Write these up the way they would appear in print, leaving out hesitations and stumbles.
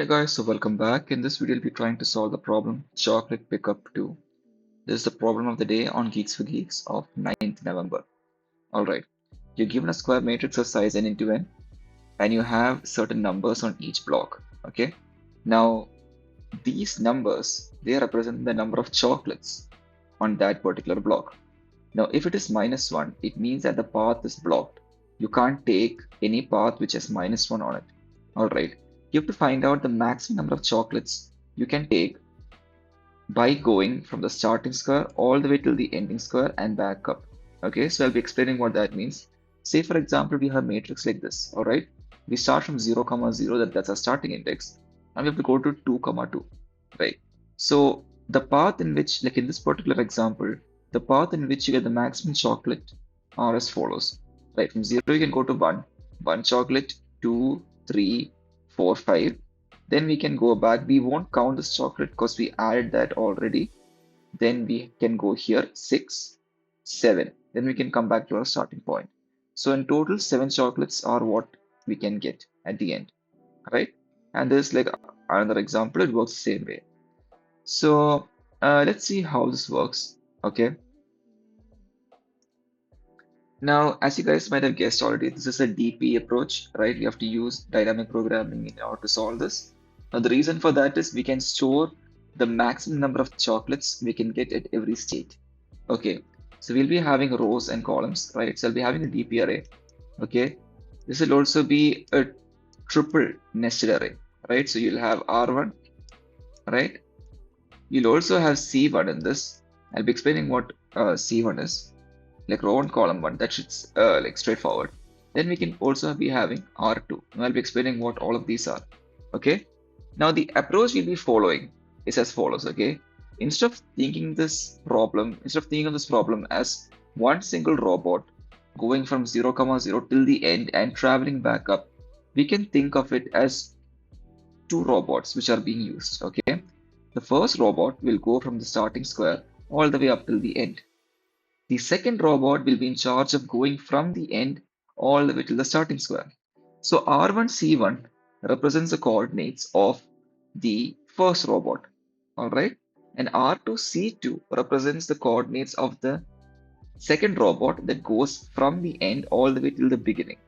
Hey guys, so welcome back. In this video, we'll be trying to solve the problem Chocolate Pickup 2. This is the problem of the day on Geeks for Geeks of 9th November. Alright, you're given a square matrix of size n into n, and you have certain numbers on each block. Okay, now these numbers they represent the number of chocolates on that particular block. Now, if it is -1, it means that the path is blocked. You can't take any path which has -1 on it. Alright, you have to find out the maximum number of chocolates you can take by going from the starting square all the way till the ending square and back up. Okay, so I'll be explaining what that means. Say, for example, we have a matrix like this. Alright, we start from 0, 0, that's our starting index, and we have to go to 2, 2. Right, so the path in which, like in this particular example, the path in which you get the maximum chocolate are as follows. Right, from 0 you can go to 1 chocolate, 2, 3, 4, 5. Then we can go back. We won't count this chocolate because we added that already. Then we can go here 6, 7. Then we can come back to our starting point. So in total, 7 chocolates are what we can get at the end, right? And there's like another example, it works the same way. So let's see how this works. Okay. Now, as you guys might have guessed already, this is a DP approach, right? We have to use dynamic programming in order to solve this. Now, the reason for that is we can store the maximum number of chocolates we can get at every state. Okay, so we'll be having rows and columns, right? So I'll be having a DP array. Okay, this will also be a triple nested array, right? So you'll have R1, right? You'll also have C1 in this. I'll be explaining what C1 is, like row and column 1. That should like straightforward. Then we can also be having R2. Now I'll be explaining what all of these are. Okay. Now the approach we'll be following is as follows. Okay. Instead of thinking of this problem as one single robot going from 0, 0 till the end and traveling back up, we can think of it as two robots which are being used. Okay. The first robot will go from the starting square all the way up till the end. The second robot will be in charge of going from the end all the way to the starting square. So R1C1 represents the coordinates of the first robot, all right? And R2C2 represents the coordinates of the second robot that goes from the end all the way till the beginning.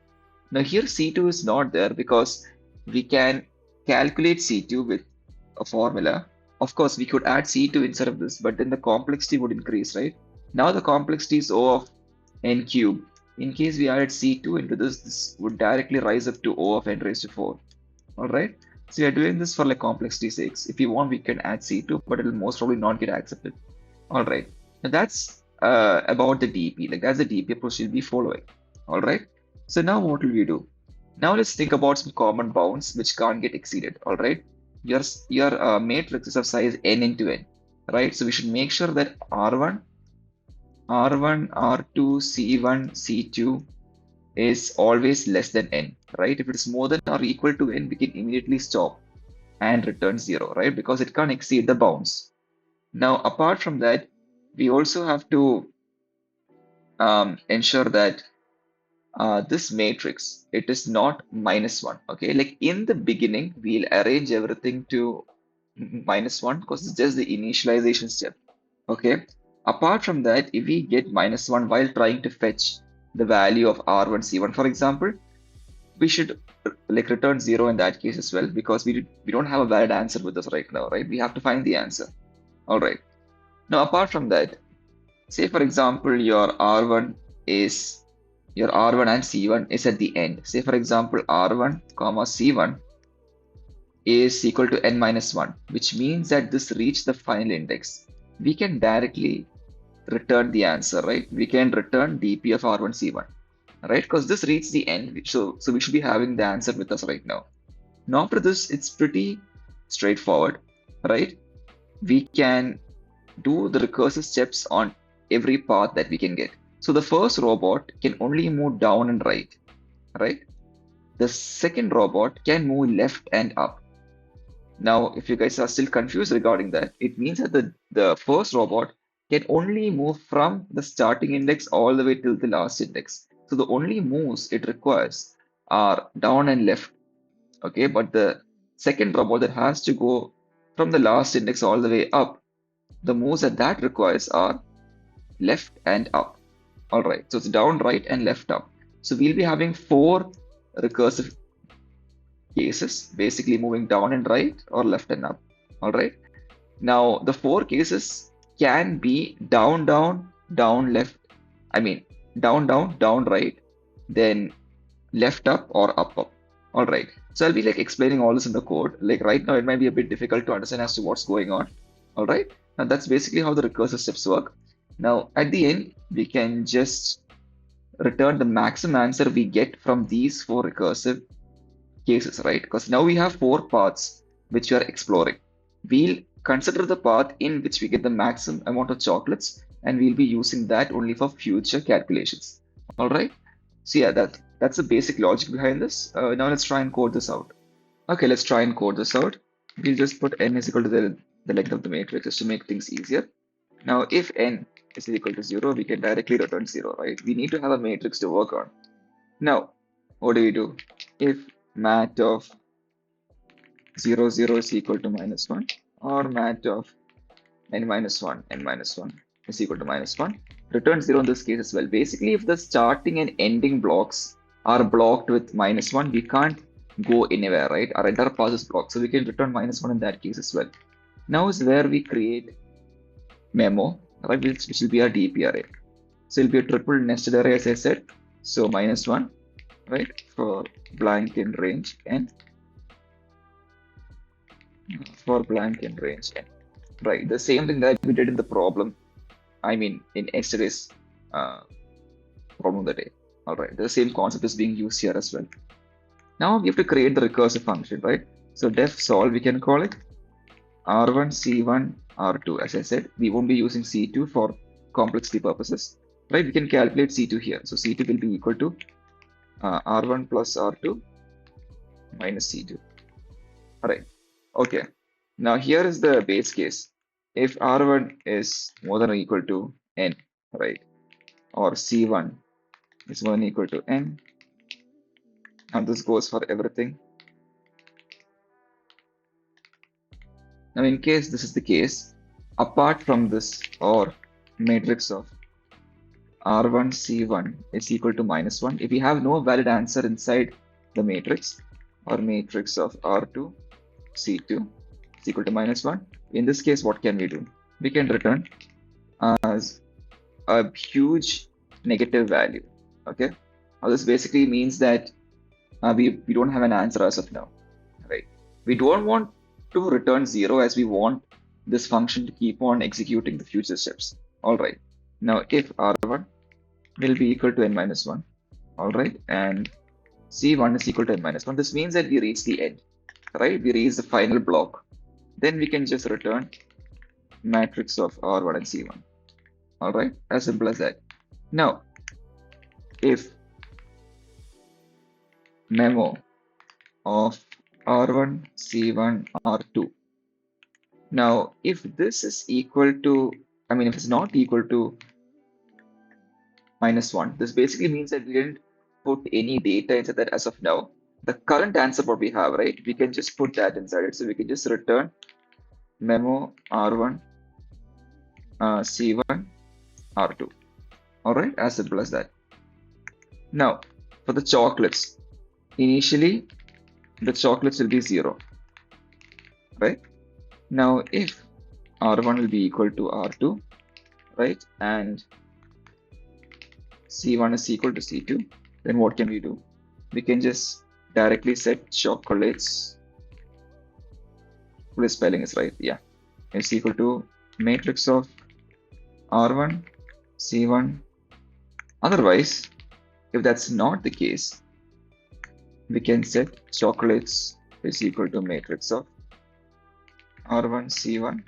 Now here C2 is not there because we can calculate C2 with a formula. Of course, we could add C2 instead of this, but then the complexity would increase, right? Now the complexity is O of n cube. In case we added C2 into this would directly rise up to O of n raised to 4. All right. So we are doing this for like complexity sakes. If you want, we can add C2, but it will most probably not get accepted. All right. Now that's about the DP. Like that's the DP approach we'll be following. All right. So now what will we do? Now let's think about some common bounds which can't get exceeded. All right. Your matrix is of size n into n, right? So we should make sure that R1, R2, C1, C2 is always less than n, right? If it is more than or equal to n, we can immediately stop and return 0, right? Because it can't exceed the bounds. Now, apart from that, we also have to ensure that this matrix, it is not -1, okay? Like in the beginning, we'll arrange everything to -1 because it's just the initialization step, okay? Apart from that, if we get -1 while trying to fetch the value of R1, C1, for example, we should like return 0 in that case as well because we don't have a valid answer with us right now, right? We have to find the answer. All right. Now, apart from that, say for example, your R1 and C1 is at the end. Say for example, R1, C1 is equal to n minus 1, which means that this reached the final index. We can directly return the answer, right? We can return dp of R1, C1, right? Because this reaches the end, so we should be having the answer with us right now. Now after this, it's pretty straightforward, right? We can do the recursive steps on every path that we can get. So the first robot can only move down and right? The second robot can move left and up. Now, if you guys are still confused regarding that, it means that the first robot can only move from the starting index all the way till the last index. So the only moves it requires are down and left. Okay, but the second robot that has to go from the last index all the way up, the moves that requires are left and up. All right, so it's down, right, and left up. So we'll be having four recursive cases, basically moving down and right or left and up. All right. Now the four cases can be down, down, down, left. I mean, down, down, down, right, then left up or up, up. All right. So I'll be like explaining all this in the code. Like right now, it might be a bit difficult to understand as to what's going on. All right. Now that's basically how the recursive steps work. Now at the end, we can just return the maximum answer we get from these four recursive cases, right? Because now we have four paths which we are exploring. We'll consider the path in which we get the maximum amount of chocolates, and we'll be using that only for future calculations. All right. So yeah, that's the basic logic behind this. Now let's try and code this out. Okay, let's try and code this out. We'll just put n is equal to the length of the matrix just to make things easier. Now, if n is equal to 0, we can directly return 0, right? We need to have a matrix to work on. Now, what do? If mat of 0, 0 is equal to -1, or mat of n minus 1 is equal to -1, return 0 in this case as well. Basically, if the starting and ending blocks are blocked with -1, we can't go anywhere, right? Our entire path is blocked, so we can return -1 in that case as well. Now is where we create memo, right, which will be our DP array. So it'll be a triple nested array, as I said. So -1, right, for blank in range n, for blank in range n. Right, the same thing that we did in the problem, I mean, in yesterday's problem of the day. All right, the same concept is being used here as well. Now we have to create the recursive function, right? So def solve, we can call it R1, C1, R2. As I said, we won't be using C2 for complexity purposes, right? We can calculate C2 here. So C2 will be equal to R1 plus R2 minus C2. All right. Okay. Now here is the base case. If R1 is more than or equal to N, right? Or C1 is more than or equal to N. And this goes for everything. Now in case this is the case, apart from this or matrix of R1, C1 is equal to -1, if we have no valid answer inside the matrix or matrix of R2, C2 is equal to -1, in this case, what can we do? We can return as a huge negative value. Okay. Now this basically means that we don't have an answer as of now, right? We don't want to return 0 as we want this function to keep on executing the future steps. All right. Now if R1 will be equal to n minus 1, all right, and C1 is equal to n minus 1, this means that we reach the end, right? We reach the final block. Then we can just return matrix of R1 and C1. All right, as simple as that. Now, if memo of R1, C1, R2. Now, if this is equal to, I mean, if it's not equal to -1, this basically means that we didn't put any data inside that as of now. The current answer what we have, right? We can just put that inside it. So we can just return memo R1, C1, R2. All right, as simple as that. Now, for the chocolates, initially the chocolates will be 0, right? Now, if R1 will be equal to R2, right, and C1 is equal to C2, then what can we do? We can just directly set chocolates. The spelling is right, yeah. It's equal to matrix of R1, C1. Otherwise, if that's not the case, we can set chocolates is equal to matrix of R1, C1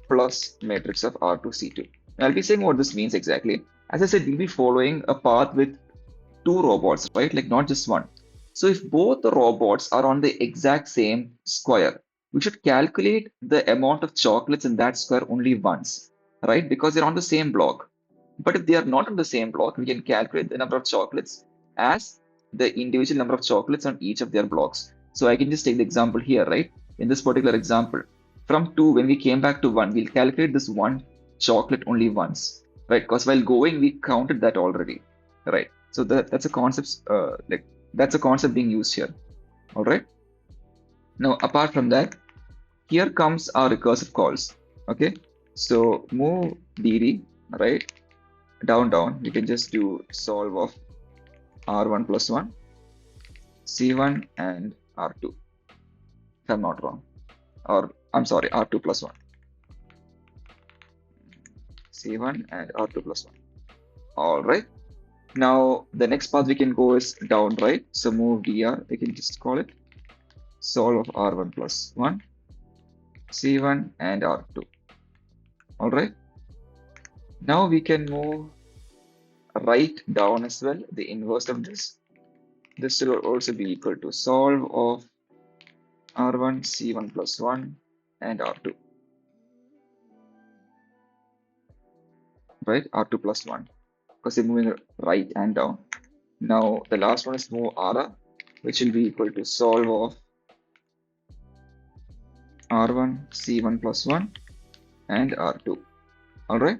plus matrix of R2, C2. Now, I'll be saying what this means exactly. As I said, we'll be following a path with 2 robots, right? Like not just one. So if both the robots are on the exact same square, we should calculate the amount of chocolates in that square only once, right? Because they're on the same block. But if they are not on the same block, we can calculate the number of chocolates as the individual number of chocolates on each of their blocks. So I can just take the example here, right? In this particular example, from 2, when we came back to 1, we'll calculate this one chocolate only once, right? Because while going, we counted that already, right? So that's a concept, that's a concept being used here, all right? Now, apart from that, here comes our recursive calls, okay? So move dd, right? Down, we can just do solve of r1 plus 1, c1 and r2, if I'm not wrong. Or I'm sorry, r2 plus 1, c1 and r2 plus 1. All right. Now the next path we can go is down, right? So move dr, we can just call it solve of r1 plus 1, c1 and r2. All right. Now we can move right down as well, the inverse of this. This will also be equal to solve of r1, c1 plus 1 and r2, right? R2 plus 1, because we're moving right and down. Now the last one is move r, which will be equal to solve of r1, c1 plus 1 and r2. All right.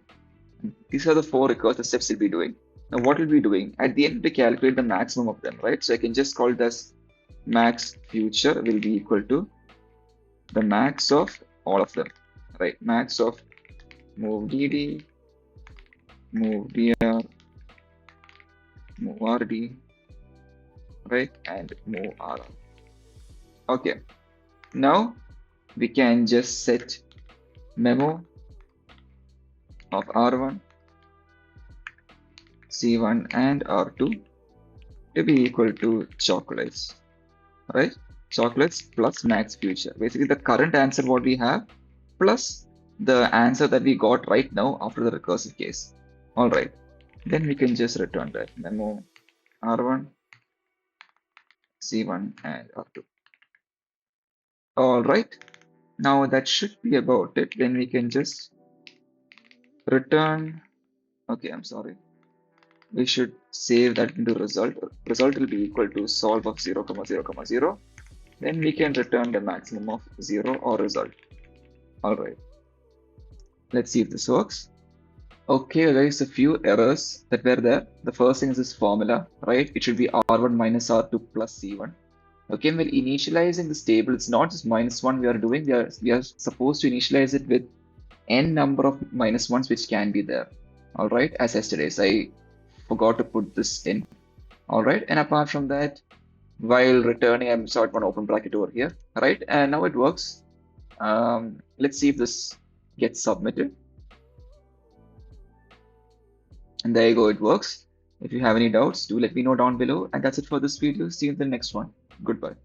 These are the 4 recursive steps we'll be doing. Now what we'll be doing at the end, we calculate the maximum of them, right? So I can just call it as max future will be equal to the max of all of them, right? Max of move dd, move dr, move rd, right? And move r. Okay. Now we can just set memo of r1, c1 and r2 to be equal to chocolates, right? Chocolates plus max future. Basically, the current answer what we have plus the answer that we got right now after the recursive case. All right. Then we can just return that memo r1, c1 and r2. All right. Now that should be about it. Then we can just return. Okay, I'm sorry. We should save that into result. Result will be equal to solve of 0, 0, 0. Then we can return the maximum of 0 or result. All right. Let's see if this works. Okay, there is a few errors that were there. The first thing is this formula, right? It should be R1 minus R2 plus C1. Okay, we're initializing this table. It's not just minus 1 we are doing. We are supposed to initialize it with n number of minus 1s which can be there. All right, as yesterday's. I forgot to put this in. All right, and apart from that, while returning, I'm sort one open bracket over here, right? And now it works. Let's see if this gets submitted. And there you go, it works. If you have any doubts, do let me know down below. And that's it for this video. See you in the next one. Goodbye.